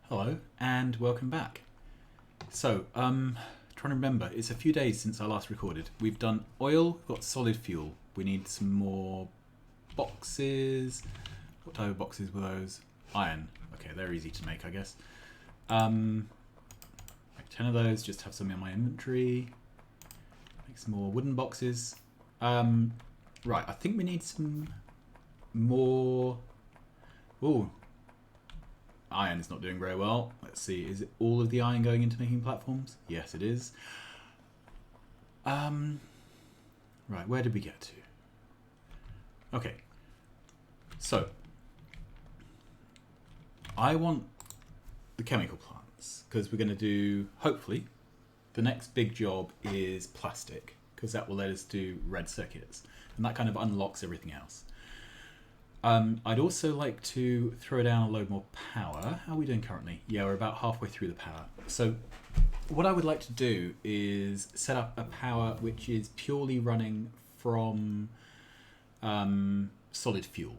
Hello and welcome back. So, trying to remember, it's a few days since I last recorded. We've done oil, we've got solid fuel. We need some more boxes. What type of boxes were those? Iron. Okay, they're easy to make, I guess. Make 10 of those, just have some in my inventory. Make some more wooden boxes. Right, I think we need some more... Ooh. Iron is not doing very well. Let's see, is it all of the iron going into making platforms? Yes, it is. Right, where did we get to? Okay, so I want the chemical plants because we're going to do, hopefully, the next big job is plastic because that will let us do red circuits and that kind of unlocks everything else. I'd also like to throw down a load more power. How are we doing currently? Yeah, we're about halfway through the power. So what I would like to do is set up a power which is purely running from solid fuel.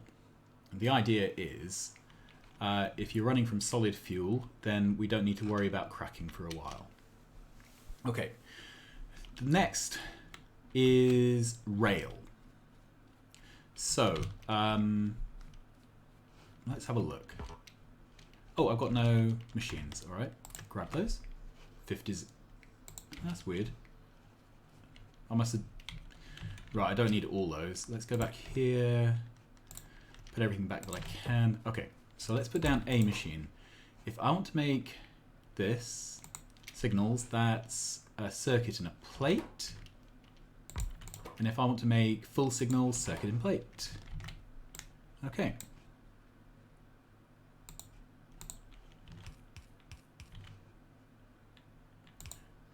And the idea is if you're running from solid fuel, then we don't need to worry about cracking for a while. Okay, the next is rail. So, let's have a look. Oh, I've got no machines. All right, grab those. 50s. That's weird. I must have... Right, I don't need all those. Let's go back here. Put everything back that I can. Okay, so let's put down a machine. If I want to make this signals, that's a circuit and a plate. And if I want to make full signals, circuit and plate. Okay.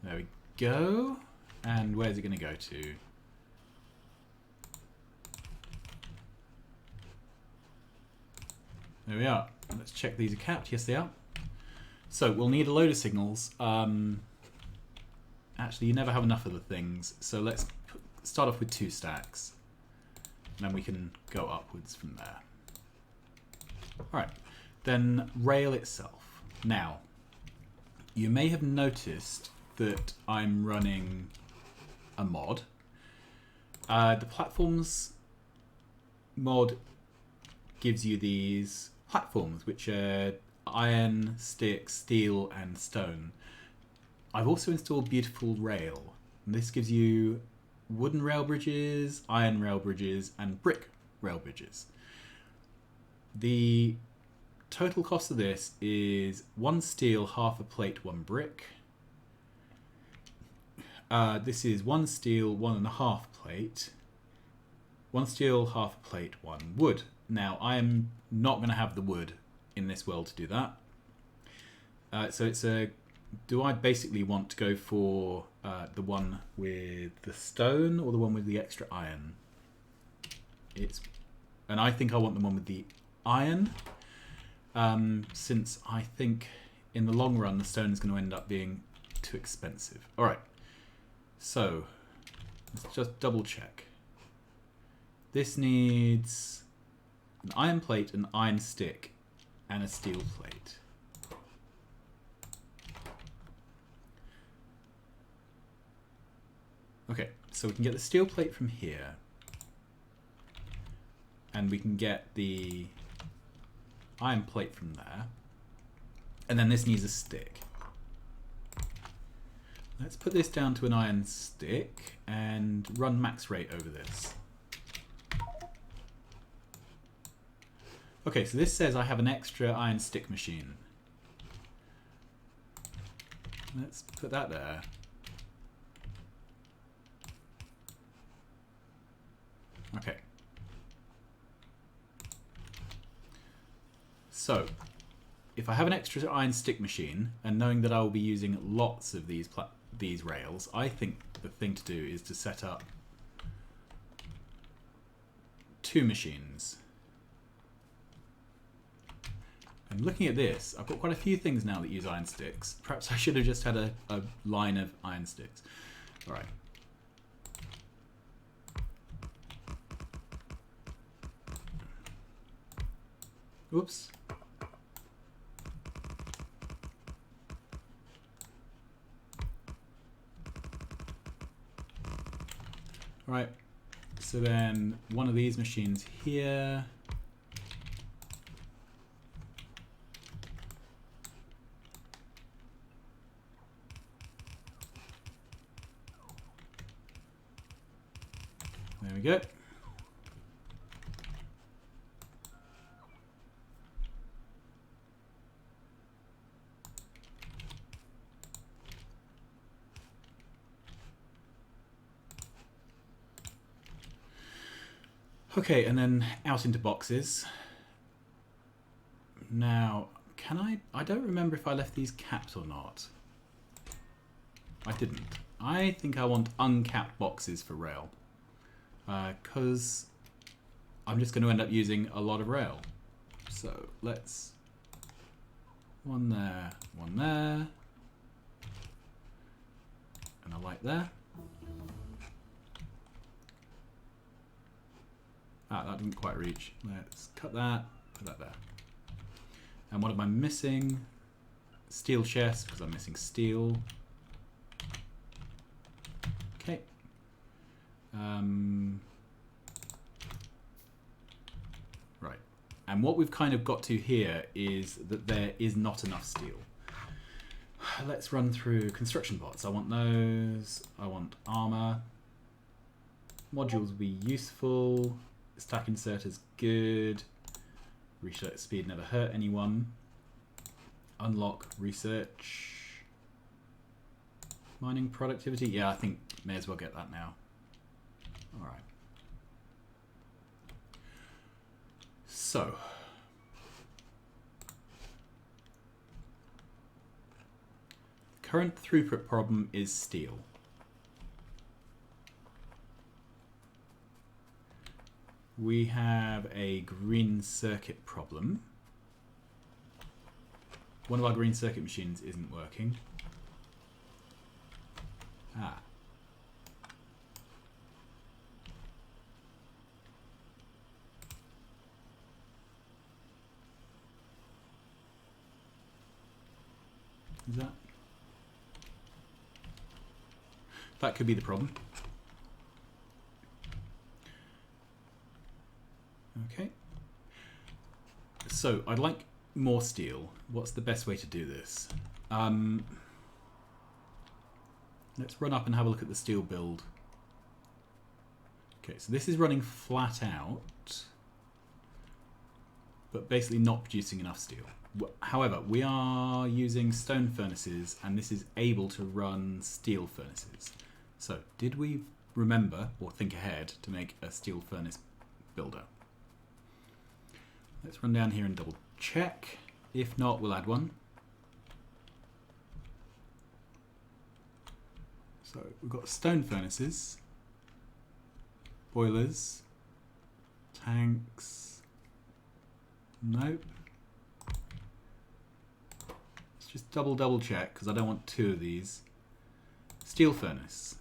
There we go. And where's it going to go to? There we are. Let's check these are capped. Yes, they are. So we'll need a load of signals. Actually, you never have enough of the things. So let's start off with 2 stacks. And then we can go upwards from there. Alright, then rail itself. Now, you may have noticed that I'm running a mod. The platforms mod gives you these platforms, which are iron, stick, steel, and stone. I've also installed beautiful rail. And this gives you wooden rail bridges, iron rail bridges, and brick rail bridges. The total cost of this is 1 steel, half a plate, 1 brick. This is 1 steel, 1.5 plate. 1 steel, half a plate, 1 wood. Now, I am not going to have the wood in this world to do that. So it's a... Do I basically want to go for the one with the stone or the one with the extra iron? And I think I want the one with the iron, since I think in the long run the stone is going to end up being too expensive. All right, so let's just double check. This needs an iron plate, an iron stick, and a steel plate. Okay, so we can get the steel plate from here. And we can get the iron plate from there. And then this needs a stick. Let's put this down to an iron stick and run max rate over this. Okay, so this says I have an extra iron stick machine. Let's put that there. Okay. So, if I have an extra iron stick machine, and knowing that I will be using lots of these rails, I think the thing to do is to set up 2 machines. And looking at this, I've got quite a few things now that use iron sticks. Perhaps I should have just had a line of iron sticks. All right. Oops. Right. So then one of these machines here. There we go. Okay, and then out into boxes. Now, I don't remember if I left these capped or not. I didn't. I think I want uncapped boxes for rail. Because I'm just going to end up using a lot of rail. So let's... one there, and a light there. Ah, that didn't quite reach. Let's cut that, put that there. And what am I missing? Steel chest, because I'm missing steel. Okay. Right. And what we've kind of got to here is that there is not enough steel. Let's run through construction bots. I want those. I want armor. Modules will be useful. Stack inserters good. Research speed never hurt anyone. Unlock research. Mining productivity. Yeah, I think may as well get that now. All right. So. Current throughput problem is steel. We have a green circuit problem. One of our green circuit machines isn't working. Ah. Is that? That could be the problem. Okay. So I'd like more steel. What's the best way to do this? Let's run up and have a look at the steel build. Okay, so this is running flat out, but basically not producing enough steel. However, we are using stone furnaces, and this is able to run steel furnaces. So, did we remember or think ahead to make a steel furnace builder? Let's run down here and double check. If not, we'll add one. So we've got stone furnaces, boilers, tanks. Nope. Let's just double check because I don't want two of these. Steel furnace.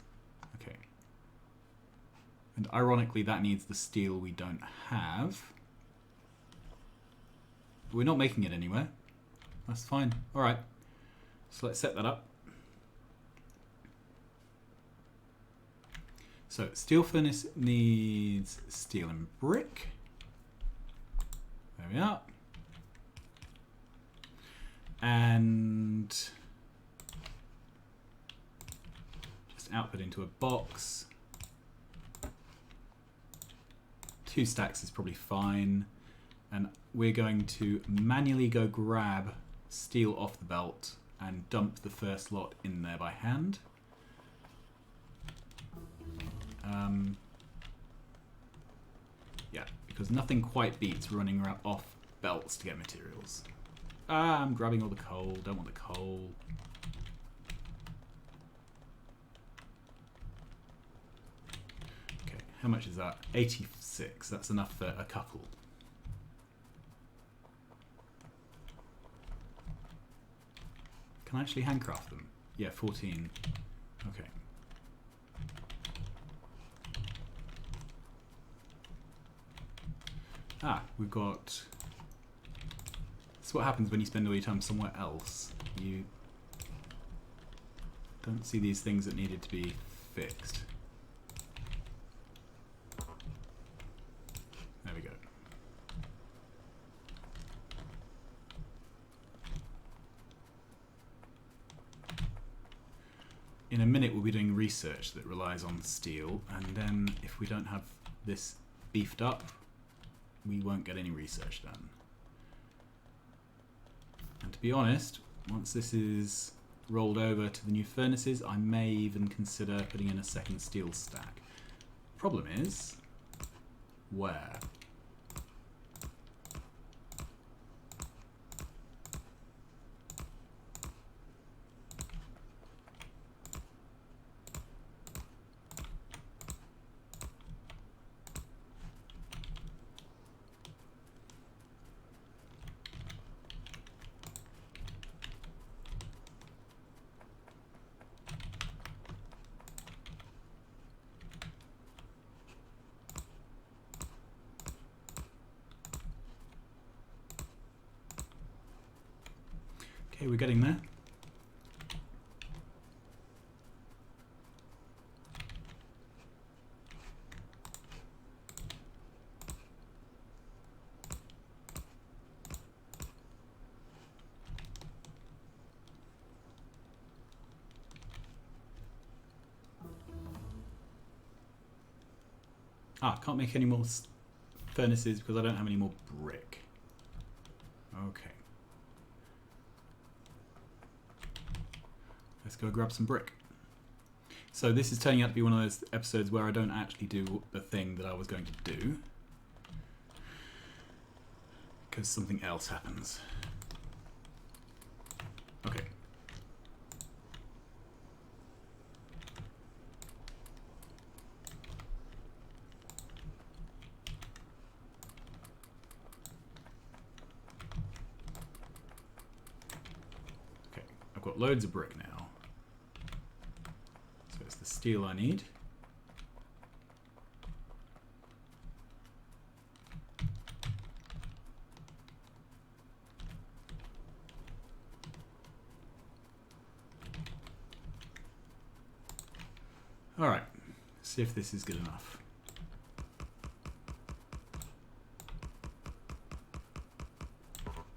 Okay. And ironically, that needs the steel we don't have. We're not making it anywhere. That's fine. All right. So let's set that up. So steel furnace needs steel and brick. There we are. And just output into a box. 2 stacks is probably fine. And we're going to manually go grab steel off the belt and dump the first lot in there by hand. Yeah, because nothing quite beats running off belts to get materials. Ah, I'm grabbing all the coal. Don't want the coal. Okay, how much is that? 86. That's enough for a couple. Can I actually handcraft them? Yeah, 14. Okay. Ah, we've got... That's what happens when you spend all your time somewhere else. You don't see these things that needed to be fixed. in a minute we'll be doing research that relies on steel, and then if we don't have this beefed up, we won't get any research done. And to be honest, once this is rolled over to the new furnaces, I may even consider putting in a second steel stack. Problem is, where? Okay, we're getting there. Can't make any more furnaces because I don't have any more brick. Okay. Let's go grab some brick. So this is turning out to be one of those episodes where I don't actually do the thing that I was going to do, because something else happens. Okay. Okay, I've got loads of brick now. So it's the steel I need. All right, see if this is good enough.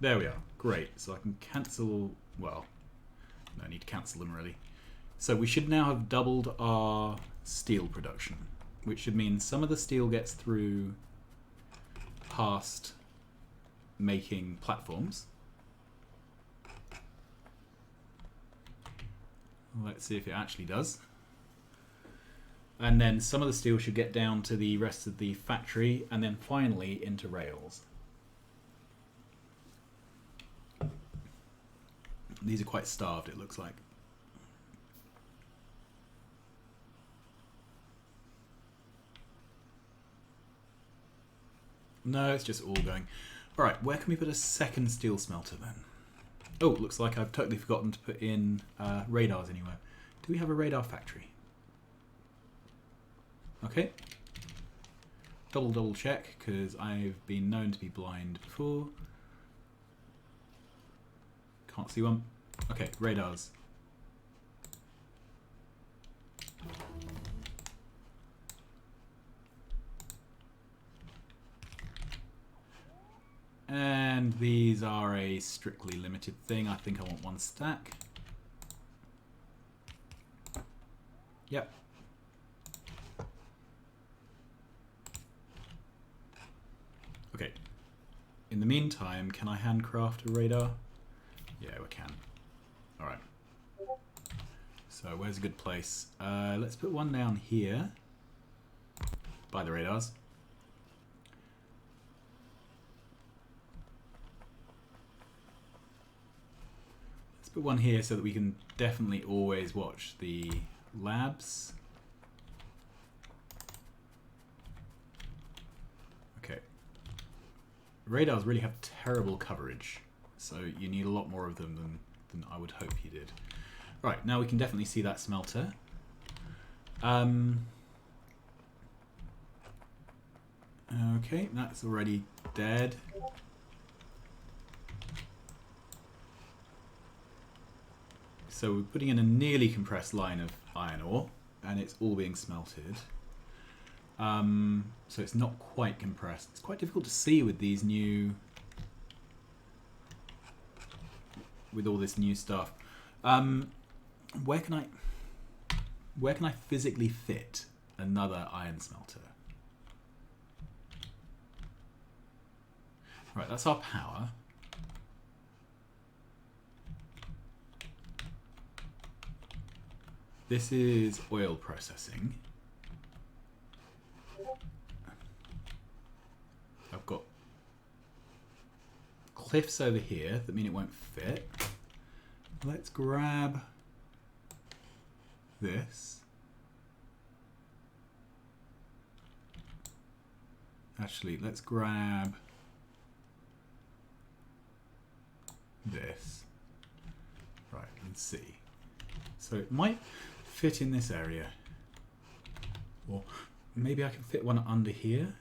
There we are, great. So I can cancel, well, no need to cancel them really. So we should now have doubled our steel production, which should mean some of the steel gets through past making platforms. Let's see if it actually does. And then some of the steel should get down to the rest of the factory, and then finally into rails. These are quite starved, it looks like. No, it's just all going. Alright, where can we put a second steel smelter then? Oh, looks like I've totally forgotten to put in radars anywhere. Do we have a radar factory? Okay. Double check, because I've been known to be blind before. Can't see one. Okay, radars. And these are a strictly limited thing. I think I want one stack. Yep. Okay. In the meantime, can I handcraft a radar? Yeah, we can. Alright. So where's a good place? Let's put one down here by the radars. Let's put one here so that we can definitely always watch the labs. Okay. Radars really have terrible coverage, so you need a lot more of them than I would hope you did. Right, now we can definitely see that smelter. Okay, that's already dead. So we're putting in a nearly compressed line of iron ore, and it's all being smelted. So it's not quite compressed. It's quite difficult to see with these new, with all this new stuff. Where can I? where can I physically fit another iron smelter? Right, that's our power. This is oil processing. I've got cliffs over here that mean it won't fit. Let's grab this. Actually, let's grab this. Right, let's see. So it might fit in this area. Or maybe I can fit one under here.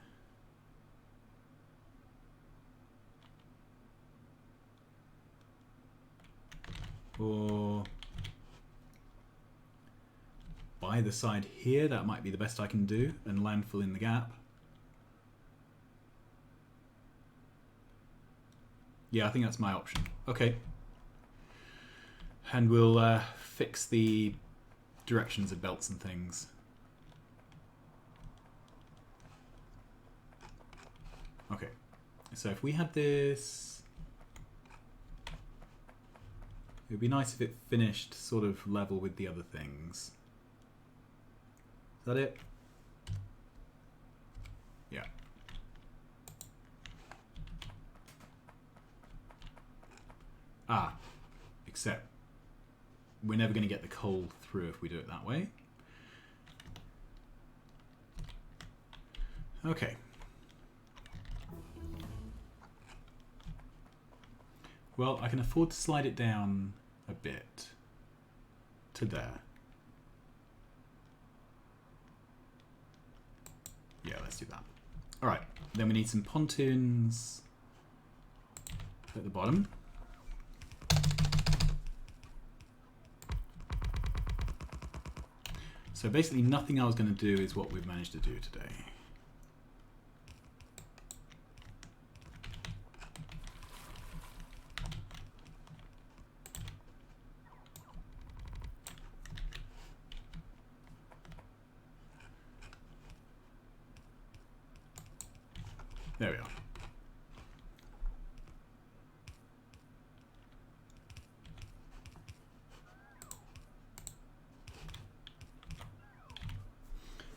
Or by the side here, that might be the best I can do, and landfill in the gap. Yeah, I think that's my option. Okay. And we'll fix the directions of belts and things. Okay. So if we had this, it would be nice if it finished sort of level with the other things. Is that it? Yeah. Ah, except we're never going to get the coal through if we do it that way. Okay. Well, I can afford to slide it down a bit to there. Yeah, let's do that. All right, then we need some pontoons at the bottom. So basically nothing I was going to do is what we've managed to do today. There we are.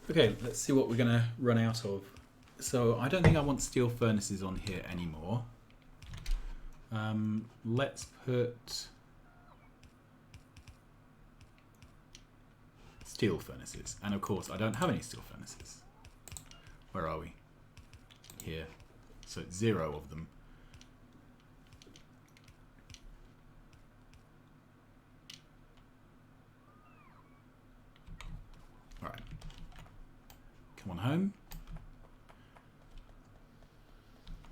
Okay, let's see what we're going to run out of. So I don't think I want steel furnaces on here anymore. Let's put steel furnaces. And of course, I don't have any steel furnaces. Where are we? Here. So it's 0 of them. All right. Come on home.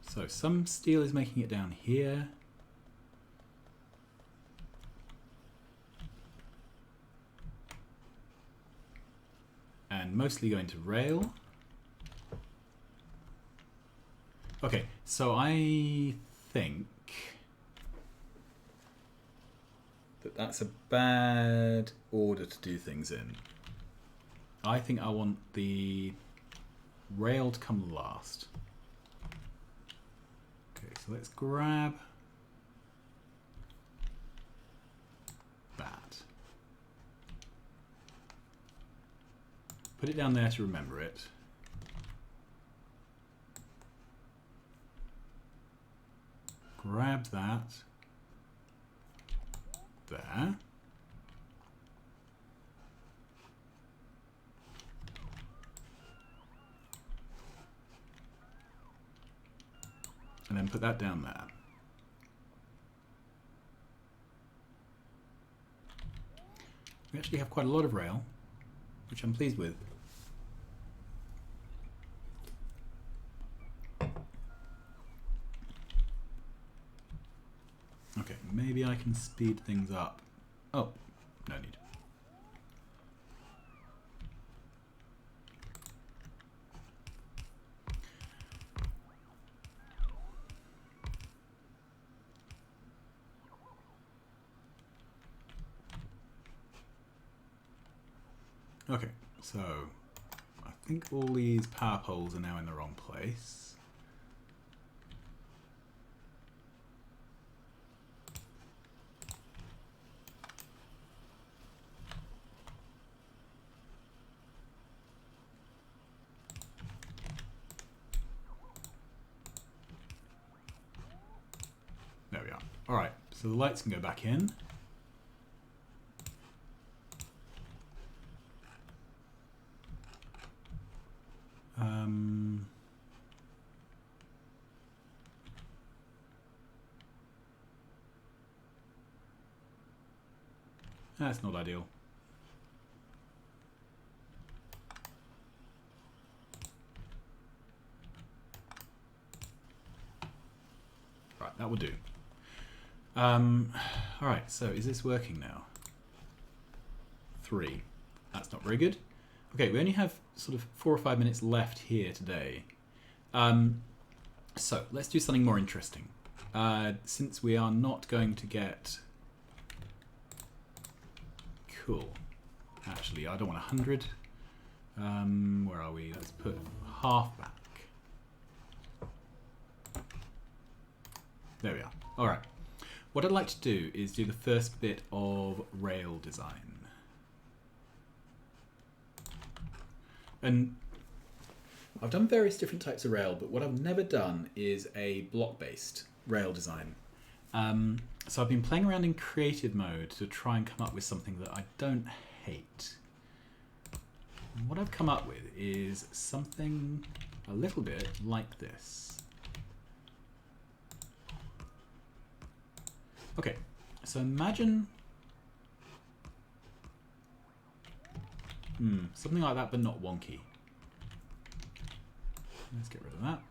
So some steel is making it down here. And mostly going to rail. Okay, so I think that that's a bad order to do things in. I think I want the rail to come last. Okay, so let's grab that. Put it down there to remember it. Grab that. There. And then put that down there. We actually have quite a lot of rail, which I'm pleased with. Okay, maybe I can speed things up. Oh, no need. Okay, so I think all these power poles are now in the wrong place. There we are. Alright, so the lights can go back in. That's not ideal. Right, that will do. Alright, so is this working now? 3. That's not very good. Okay, we only have sort of 4 or 5 minutes left here today. So let's do something more interesting. Since we are not going to get... Cool. Actually, I don't want 100. Where are we? Let's put half back. There we are. Alright. What I'd like to do is do the first bit of rail design. And I've done various different types of rail, but what I've never done is a block-based rail design. So I've been playing around in creative mode to try and come up with something that I don't hate. And what I've come up with is something a little bit like this. Okay, so imagine something like that, but not wonky. Let's get rid of that.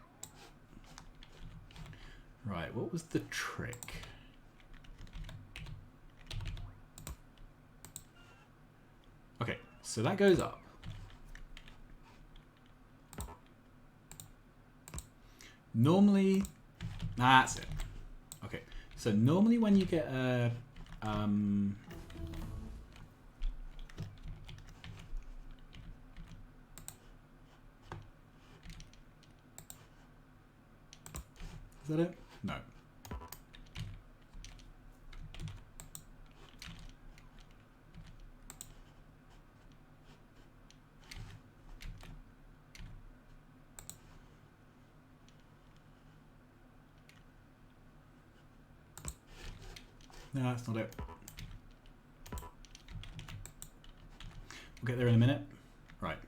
Right, what was the trick? Okay, so that goes up. Normally, that's it. Okay, so normally when you get a is that it? No. No, that's not it. We'll get there in a minute. Right.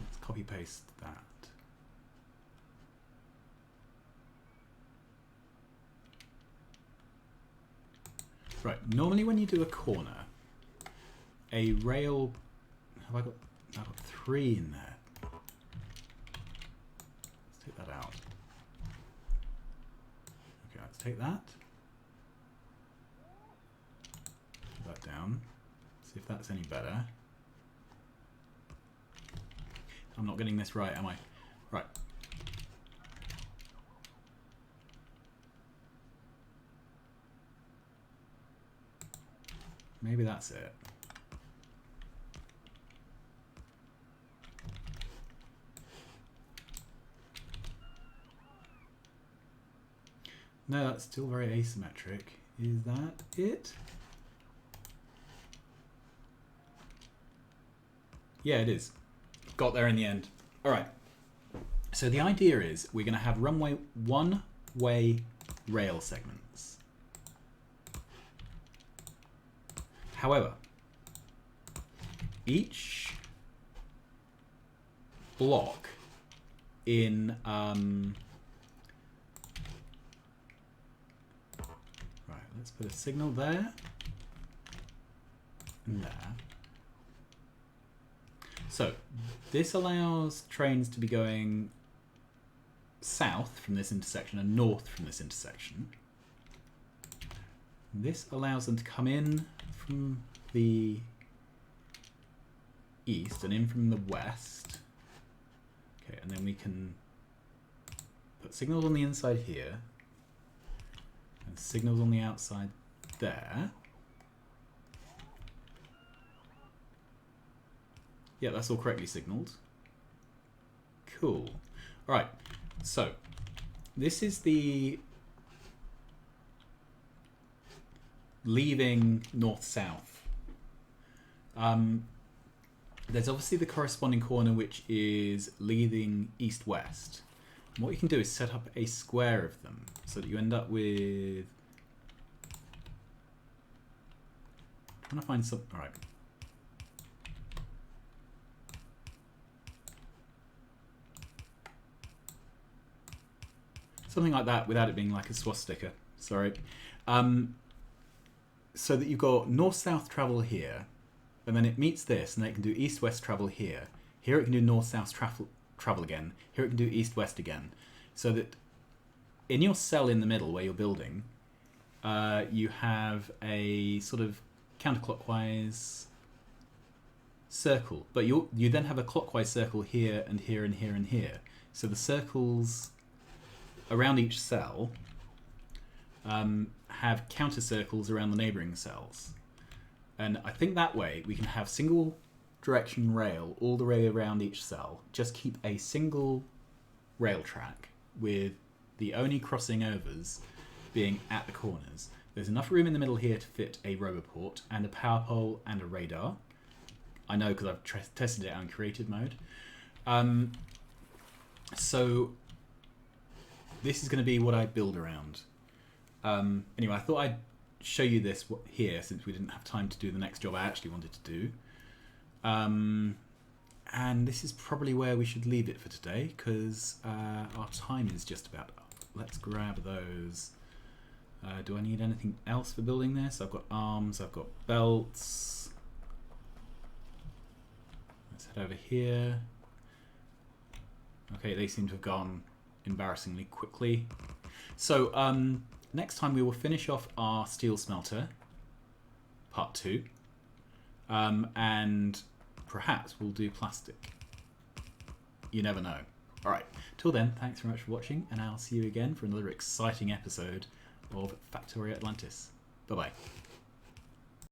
Let's copy paste that. Right. Normally when you do a corner, a rail, I've got 3 in there. That out. Okay, let's take that. Put that down. See if that's any better. I'm not getting this right, am I? Right. Maybe that's it. No, that's still very asymmetric. Is that it? Yeah, it is. Got there in the end. All right. So the idea is we're going to have one-way rail segments. However, each block in let's put a signal there and there. So this allows trains to be going south from this intersection and north from this intersection. This allows them to come in from the east and in from the west. Okay, and then we can put signals on the inside here. And signals on the outside there. Yeah, that's all correctly signaled. Cool. Alright, so this is the leaving north-south. There's obviously the corresponding corner which is leaving east-west. What you can do is set up a square of them so that you end up with... I'm trying to find some... Alright. Something like that without it being like a swastika. Sorry. So that you've got north-south travel here, and then it meets this, and then it can do east-west travel here. Here it can do north-south travel again. Here it can do east-west again. So that in your cell in the middle where you're building, you have a sort of counterclockwise circle. But you then have a clockwise circle here and here and here and here. So the circles around each cell have counter circles around the neighbouring cells. And I think that way we can have single direction rail all the way around each cell. Just keep a single rail track with the only crossing overs being at the corners. There's enough room in the middle here to fit a roboport and a power pole and a radar. I know because I've tested it out in creative mode. So this is going to be what I build around. Anyway, I thought I'd show you this here since we didn't have time to do the next job I actually wanted to do. And this is probably where we should leave it for today because our time is just about up. Let's grab those. Do I need anything else for building this? I've got arms, I've got belts. Let's head over here. Okay, they seem to have gone embarrassingly quickly. So next time we will finish off our steel smelter, part 2, and perhaps we'll do plastic. You never know. Alright, till then, thanks very much for watching, and I'll see you again for another exciting episode of Factorio Atlantis. Bye bye.